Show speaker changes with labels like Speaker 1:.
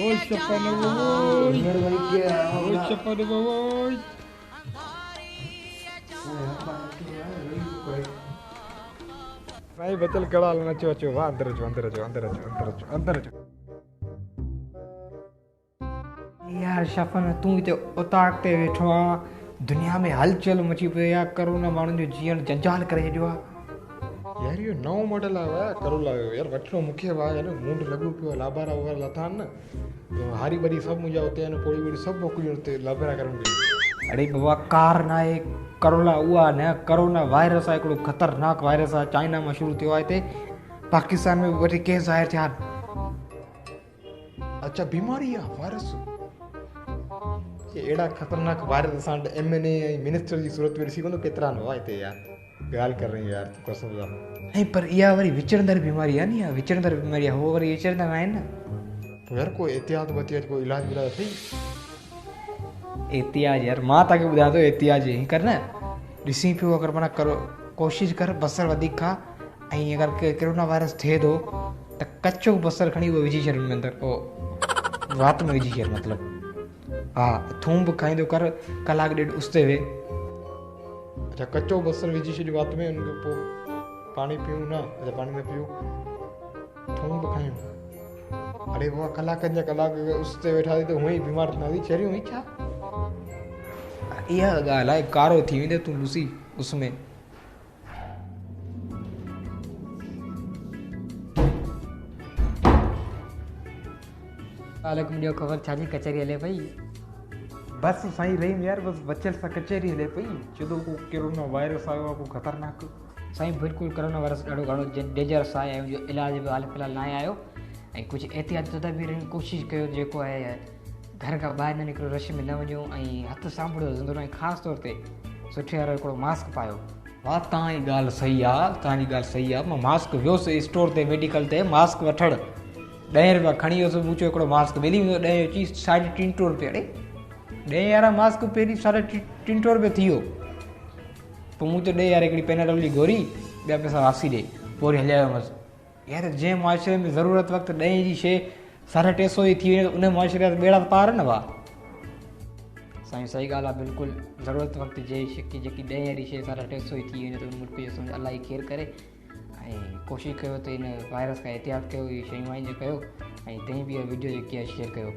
Speaker 1: Oi, chapana, oi.
Speaker 2: Bener balik ya.
Speaker 1: Oi, chapana, oi. भाई बचल कड़ा लेना चो चो वाह अंदर चो अंदर चो अंदर चो अंदर चो अंदर चो
Speaker 2: यार शफन तू हिते उताक ते वेठो आहे दुनिया में हलचल मची पई आहे करोना माण्हुनि जो जीअण जंजाल करे छॾियो आहे
Speaker 1: यार यो नओं मॉडल आयो आहे करोला जो यार वठिणो मूंखे बि आहे मूंड लॻो पियो आहे लाबारा वग़ैरह लथा आहिनि न हारी बरी सभु मुंहिंजा हुते आहिनि पोड़ी वोड़ी सभु मोकिलियूं हुते लाबारा करण बि
Speaker 2: अरे बाबा कार न आहे करोला उहा न करोना वायरस आहे हिकिड़ो ख़तरनाक वायरस आहे चाइना मां शुरू थियो आहे हिते पाकिस्तान में बि वठी केस ज़ाहिर थिया आहिनि
Speaker 1: अच्छा बीमारी आहे वायरस ये अहिड़ा ख़तरनाक वायरस असां वटि MNA ऐं मिनिस्टर जी सूरत में ॾिसी कोन केतिरा न हुआ हिते यार ॻाल्हि कर रही यार कसम सां
Speaker 2: ऐं पर इहा वरी विचड़ंदड़ बीमारी आहे नी इहा विचड़ंदड़ बीमारी आहे उहो वरी विचड़ंदा न आहिनि न
Speaker 1: पोइ यार कोई एहतियात वहतियात कोई इलाज विलाज अथई
Speaker 2: एहतियाज यार मां तव्हांखे ॿुधायां थो एहतियाज हीअं कर न ॾिसी पियो अगरि माना करो कोशिशि कर बसर वधीक खा ऐं अगरि कोरोना वायरस थिए थो त कचो बसर खणी उहो विझी छॾ हुन में अंदरि पोइ राति में विझी छॾ मतिलबु हा थूम बि खाईंदो कर कलाकु ॾेढ उस ते वेह
Speaker 1: अच्छा कचो बसर विझी छॾियो वात में उनखे पोइ पाणी पीऊं न अच्छा पाणी न पीऊं थूम बि खायूं अरे बाबा कलाकनि जा कलाक उस ते वेठा त हूअं ई बीमार थींदा थी चरियूं हुई छा
Speaker 2: इहा ॻाल्हि आहे कारो थी वेंदे तूं ॾिसी उस में
Speaker 3: अलॻि मुंहिंजो ख़बर छाजी कचहरी हले पई
Speaker 1: बसि साईं रहीम यार बसि बचियल सां कचहरी हले पई छो को कोरोना वायरस आयो आहे को ख़तरनाक
Speaker 3: साईं बिल्कुलु कोरोना वायरस ॾाढो घणो डेंजरस आहे ऐं हुनजो इलाज बि हाल फ़िलहालु न आयो ऐं कुझु एहतियात तदबीर कोशिशि कयो जेको आहे घर खां ॿाहिरि न निकिरो रश में न वञो ऐं हथु साम्हूं ज़रूरु ऐं ख़ासि तौर ते सुठे वारो हिकिड़ो मास्क पायो
Speaker 2: हा तव्हांजी ॻाल्हि सही आहे तव्हांजी ॻाल्हि सही आहे मां मास्क वियोसीं स्टोर ते मेडिकल ते मास्क वठणु 10 रुपया खणी वियोसि मूं चयो हिकिड़ो मास्क मिली वेंदो 10 जो चीज़ 350 रुपया अड़े 10 वारा मास्क पहिरीं 350 रुपया थी वियो पोइ मूं चयो 10 यार हिकिड़ी पेनाडोल जी गोरी ॿिया पैसा वापसी ॾे पोइ वरी हलिया वियोमि यार जंहिं मुआशिरे में ज़रूरत वक़्तु 10 जी शइ 350 जी थी वञे त उन मुआशिरे जा ॿेड़ा त पार न वाह
Speaker 3: साईं सही ॻाल्हि आहे बिल्कुलु ज़रूरत वक़्तु जेकी 10 वारी शइ 350 जी थी वञे त उन मुल्क जो सम्झ अलाही केयर करे ऐं कोशिशि कयो त हिन वायरस खां एहतियात कयो इहे शयूं आहिनि कयो ऐं तंहिं बि इहा वीडियो जेकी आहे शेयर कयो